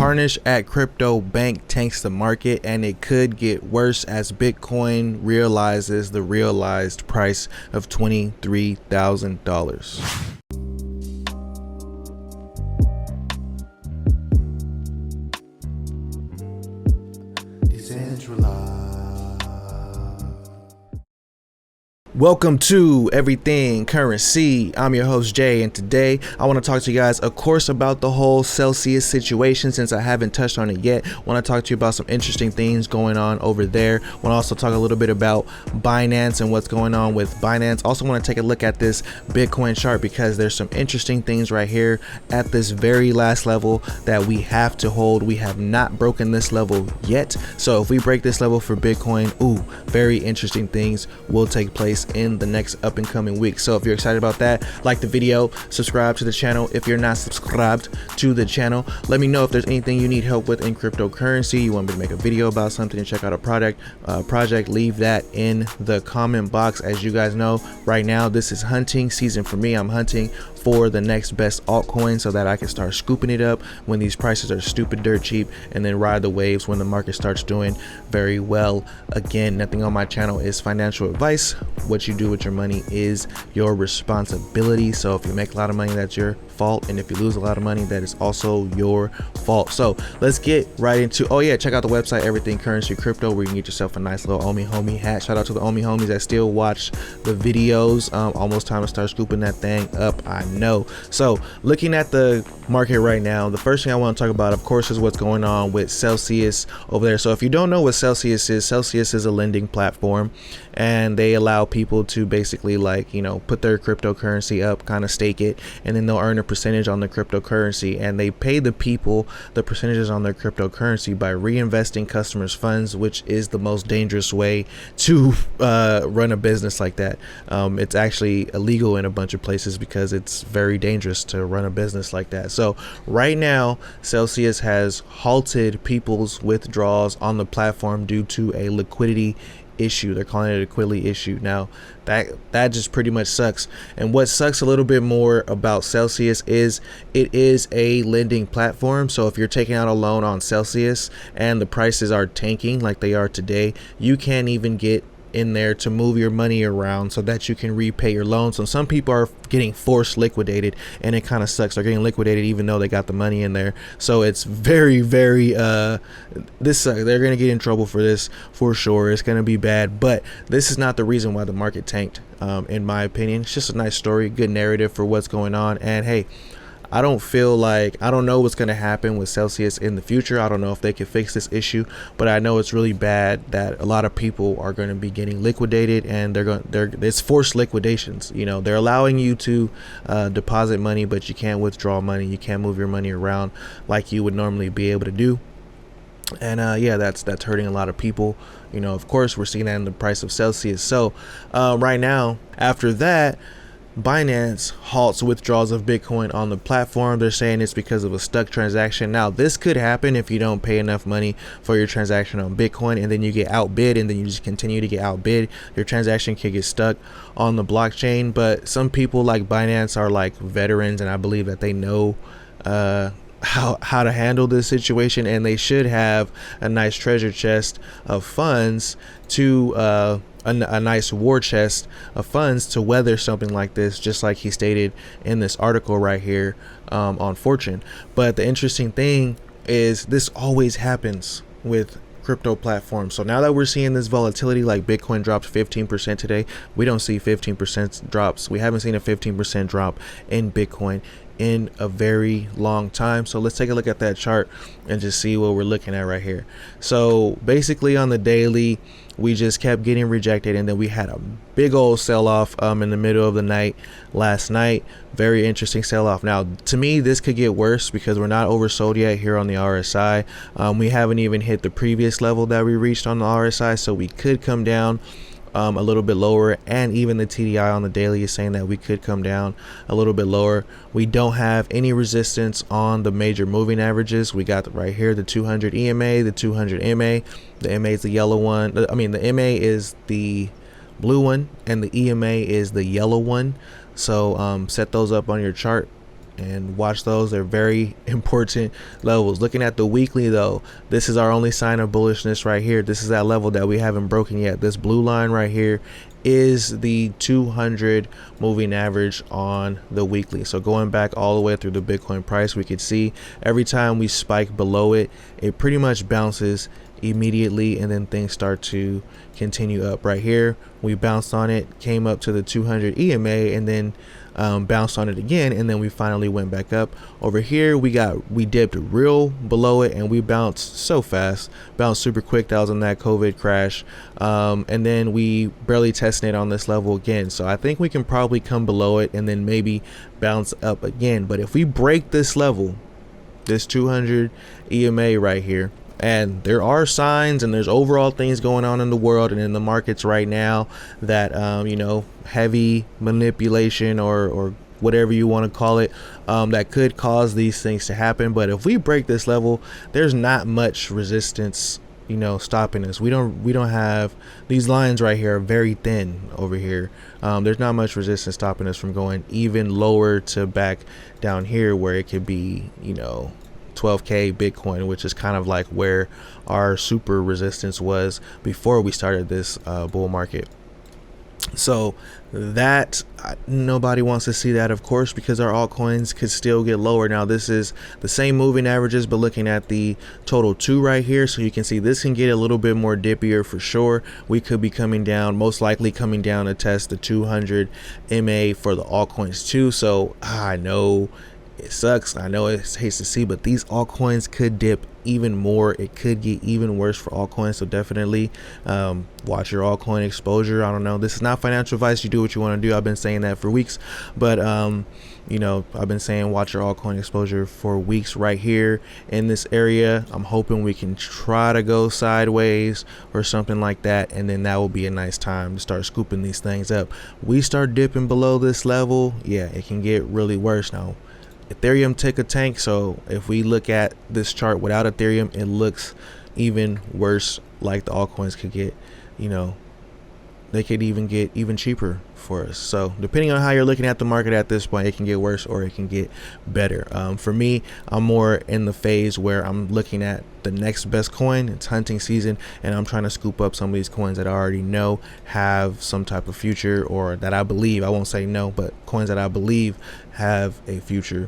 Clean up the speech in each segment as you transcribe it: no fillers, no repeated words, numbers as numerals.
Carnage at crypto bank tanks the market, and it could get worse as Bitcoin realizes the realized price of $23,000. Welcome to Everything Currency. I'm your host Jay, and today I want to talk to you guys, of course, about the whole Celsius situation. Since I haven't touched on it yet, I want to talk to you about some interesting things going on over there. I want to also talk a little bit about Binance and what's going on with Binance. Also want to take a look at this Bitcoin chart because there's some interesting things right here at this very last level that we have to hold. We have not broken this level yet, so if we break this level for Bitcoin, very interesting things will take place in the next up and coming week. So if you're excited about that, like the video, subscribe to the channel. If you're not subscribed to the channel, let me know if there's anything you need help with in cryptocurrency. You want me to make a video about something and check out a project, leave that in the comment box. As you guys know, right now this is hunting season for me. I'm hunting for the next best altcoin so that I can start scooping it up when these prices are stupid dirt cheap, and then ride the waves when the market starts doing very well again. Nothing on my channel is financial advice. What you do with your money is your responsibility. So if you make a lot of money, that's your fault, and if you lose a lot of money, that is also your fault. So let's get right into, check out the website Everythingcurrencycrypto, where you can get yourself a nice little homie hat. Shout out to the homies that still watch the videos. Almost time to start scooping that thing up, I know. So looking at the market right now, the first thing I want to talk about, of course, is what's going on with Celsius over there. So if you don't know what Celsius is a lending platform, and they allow people to basically put their cryptocurrency up, kind of stake it, and then they'll earn a percentage on the cryptocurrency, and they pay the people the percentages on their cryptocurrency by reinvesting customers' funds, which is the most dangerous way to run a business like that. It's actually illegal in a bunch of places because it's very dangerous to run a business like that. So right now, Celsius has halted people's withdrawals on the platform due to a liquidity issue. They're calling it a liquidity issue. Now that just pretty much sucks. And what sucks a little bit more about Celsius is it is a lending platform. So if you're taking out a loan on Celsius and the prices are tanking like they are today, you can't even get in there to move your money around so that you can repay your loan. So some people are getting forced liquidated, and it kind of sucks. They're getting liquidated even though they got the money in there. So it's very this sucks. They're gonna get in trouble for this for sure. It's gonna be bad, but this is not the reason why the market tanked, in my opinion. It's just a nice story, good narrative for what's going on. And hey, I don't know what's going to happen with Celsius in the future. I don't know if they can fix this issue, but I know it's really bad that a lot of people are going to be getting liquidated, and it's forced liquidations. They're allowing you to deposit money, but you can't withdraw money. You can't move your money around like you would normally be able to do. And that's hurting a lot of people. Of course, we're seeing that in the price of Celsius. So right now, after that, Binance halts withdrawals of Bitcoin on the platform. They're saying it's because of a stuck transaction. Now, this could happen if you don't pay enough money for your transaction on Bitcoin, and then you get outbid, and then you just continue to get outbid. Your transaction can get stuck on the blockchain. But some people like Binance are like veterans, and I believe that they know how to handle this situation, and they should have a nice treasure chest of funds to a nice war chest of funds to weather something like this, just like he stated in this article right here on Fortune. But the interesting thing is this always happens with crypto platforms. So now that we're seeing this volatility, like Bitcoin dropped 15% today, we don't see 15% drops. We haven't seen a 15% drop in Bitcoin in a very long time. So let's take a look at that chart and just see what we're looking at right here. So basically on the daily, we just kept getting rejected, and then we had a big old sell-off in the middle of the night last night. Very interesting sell-off. Now, to me, this could get worse because we're not oversold yet here on the RSI. We haven't even hit the previous level that we reached on the RSI, so we could come down a little bit lower, and even the TDI on the daily is saying that we could come down a little bit lower. We don't have any resistance on the major moving averages. We got right here the 200 EMA, the 200 MA. The MA is the yellow one. The MA is the blue one, and the EMA is the yellow one. So set those up on your chart and watch those. They're very important levels. Looking at the weekly though, this is our only sign of bullishness right here. This is that level that we haven't broken yet. This blue line right here is the 200 moving average on the weekly. So going back all the way through the Bitcoin price, we could see every time we spike below it, it pretty much bounces immediately, and then things start to continue up. Right here we bounced on it, came up to the 200 EMA, and then bounced on it again, and then we finally went back up. Over here we dipped real below it, and we bounced so fast, bounced super quick. That was on that COVID crash, and then we barely tested it on this level again. So I think we can probably come below it and then maybe bounce up again. But if we break this level, this 200 EMA right here, and there are signs and there's overall things going on in the world and in the markets right now that heavy manipulation or whatever you want to call it, that could cause these things to happen. But if we break this level, there's not much resistance stopping us. We don't have, these lines right here are very thin over here. There's not much resistance stopping us from going even lower to back down here where it could be 12k Bitcoin, which is kind of like where our super resistance was before we started this bull market. So that nobody wants to see that, of course, because our altcoins could still get lower. Now this is the same moving averages, but looking at the total 2 right here, so you can see this can get a little bit more dippier for sure. We could be coming down, most likely coming down to test the 200 MA for the altcoins too. So I know it sucks, I know it hates to see, but these altcoins could dip even more. It could get even worse for altcoins. So definitely watch your altcoin exposure. I don't know, this is not financial advice. You do what you want to do. I've been saying that for weeks, but I've been saying watch your altcoin exposure for weeks right here in this area. I'm hoping we can try to go sideways or something like that, and then that will be a nice time to start scooping these things up. We start dipping below this level, yeah, it can get really worse. Now Ethereum took a tank, so if we look at this chart without Ethereum, it looks even worse. Like the altcoins could get, they could even get even cheaper for us. So depending on how you're looking at the market at this point, it can get worse or it can get better. For me, I'm more in the phase where I'm looking at the next best coin. It's hunting season, and I'm trying to scoop up some of these coins that I already know have some type of future, or that I believe, I won't say no, but coins that I believe have a future.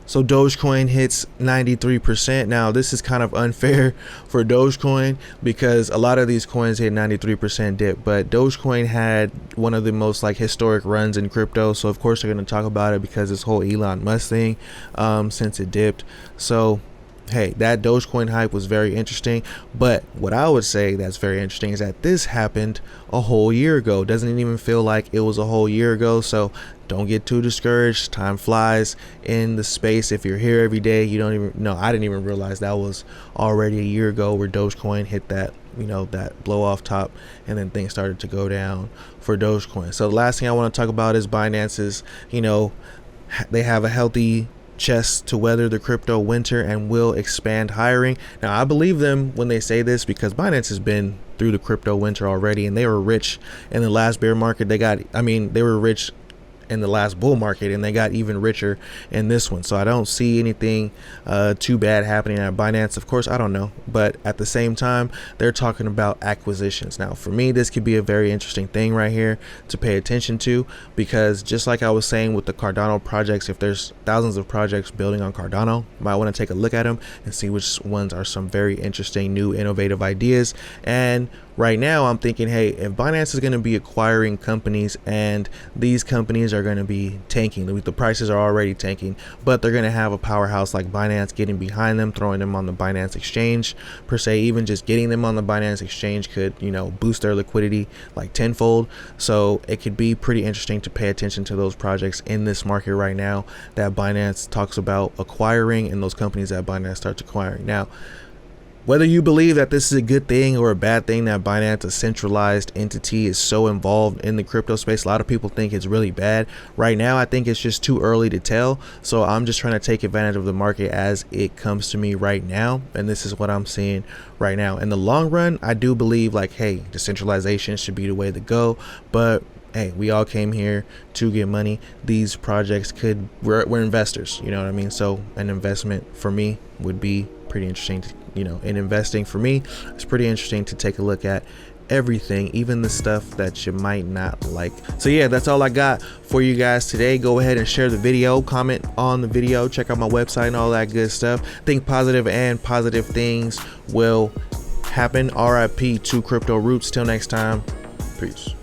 So Dogecoin hits 93%. Now this is kind of unfair for Dogecoin because a lot of these coins hit 93% dip, but Dogecoin had one of the most historic runs in crypto. So of course they're going to talk about it because this whole Elon Musk thing, since it dipped. So hey, that Dogecoin hype was very interesting. But what I would say that's very interesting is that this happened a whole year ago. Doesn't even feel like it was a whole year ago. So don't get too discouraged. Time flies in the space. If you're here every day, you don't even know. I didn't even realize that was already a year ago where Dogecoin hit that, that blow off top, and then things started to go down for Dogecoin. So the last thing I want to talk about is Binance's, they have a healthy chest to weather the crypto winter and will expand hiring. Now I believe them when they say this because Binance has been through the crypto winter already, and they were rich in the last bear market. They were rich in the last bull market, and they got even richer in this one. So I don't see anything too bad happening at Binance. Of course, I don't know, but at the same time, they're talking about acquisitions. Now for me, this could be a very interesting thing right here to pay attention to, because just like I was saying with the Cardano projects, if there's thousands of projects building on Cardano, you might want to take a look at them and see which ones are some very interesting new innovative ideas. And right now I'm thinking, hey, if Binance is going to be acquiring companies and these companies are going to be tanking, the prices are already tanking, but they're going to have a powerhouse like Binance getting behind them, throwing them on the Binance exchange per se. Even just getting them on the Binance exchange could, boost their liquidity like tenfold. So it could be pretty interesting to pay attention to those projects in this market right now that Binance talks about acquiring, and those companies that Binance starts acquiring. Now, whether you believe that this is a good thing or a bad thing that Binance, a centralized entity, is so involved in the crypto space, a lot of people think it's really bad. Right now, I think it's just too early to tell. So I'm just trying to take advantage of the market as it comes to me right now. And this is what I'm seeing right now. In the long run, I do believe hey, decentralization should be the way to go. But hey, we all came here to get money. These projects we're investors, you know what I mean? So an investment for me would be pretty interesting to, in investing for me, it's pretty interesting to take a look at everything, even the stuff that you might not like. So yeah, that's all I got for you guys today. Go ahead and share the video, comment on the video, check out my website and all that good stuff. Think positive, and positive things will happen. RIP to crypto roots. Till next time, peace.